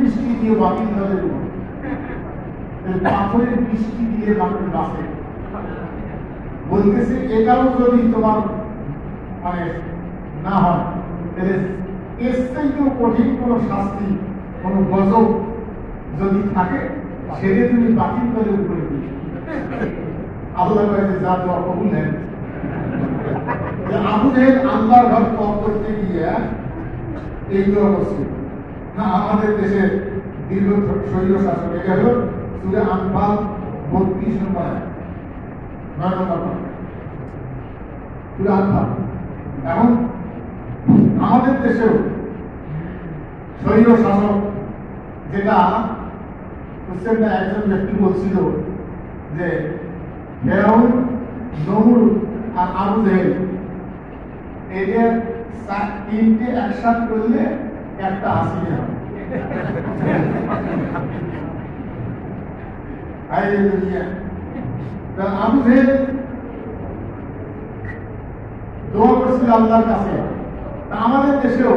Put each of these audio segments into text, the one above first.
বৃষ্টি দিয়ে বাতিল করে দেব, পাথরের বৃষ্টি দিয়ে মানুষ বাঁচে। বলতেছে এটাও যদি তোমার মানে না হয়, তাহলে এর চাইতেও কঠিন কোন শাস্তি, কোন গজব যদি থাকে, সেটা তুমি বাতিল করে উপরে দিই। আল্লাহ কাছে যা দোয়া কবুল নেন। আবু জেহেল আল্লাহর ঘর তপ করতে গিয়ে এই দোয়া করছিল না। আমাদের দেশের দীর্ঘ শৈল শাসক, এটা হল সূরা আনফাল 32 নম্বর 9 নম্বর সূরা আনফাল। এখন আমাদের দেশেও শৈল শাসক, যেটা বুঝছেন না, একজন ব্যক্তি বলছিল যে ফেরাউন, নমরুদ আর আবু জেহেল এদের তিনটে একসাথ করলে একটা হাসিল হবে। আবু জেহেল দোয়া করছিল আল্লাহর কাছে। আমাদের দেশেও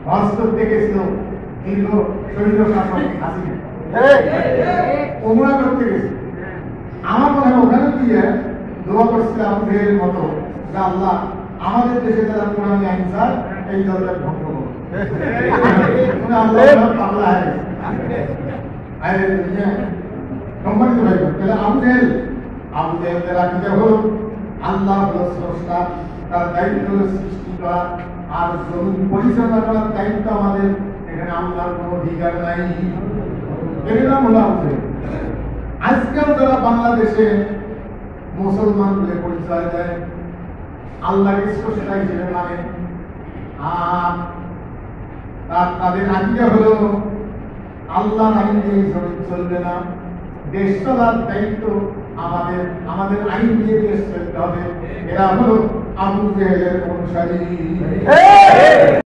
হজ করতে গেছিল দীর্ঘ শহীদ শাসক হাসিনা, ওমরা করতে গেছিল। আমার মনে হয় ওখানে গিয়ে দোয়া করছিল আবু জেহেলের মতো যে আল্লাহ আমাদের দেশে যারা কোরআন আইন চায় এই দলের ধ্বংস করো। সম্মানিত ভাই, তাহলে আবু জেহেলের আকিদা হল আল্লাহ হল স্রষ্টা, তার দায়িত্ব হল সৃষ্টি করা, আর জমিন পরিচালনা করার দায়িত্ব আমাদের। এখানে আল্লাহর কোনো অধিকার নাই। এর নাম হলো আবু জেহেল। আজকাল যারা বাংলাদেশে মুসলমান বলে পরিচয় দেয়, আল্লাহকে স্রষ্টা হিসেবে মানে, আর তাদের আকিদা হলো আল্লাহ আইন দিয়ে জমিন চলবে না, দেশ চলার দায়িত্ব আমাদের আইন দিয়ে দেশ চলতে হবে। এরা হলো আবু জেহেলের অনুসারী।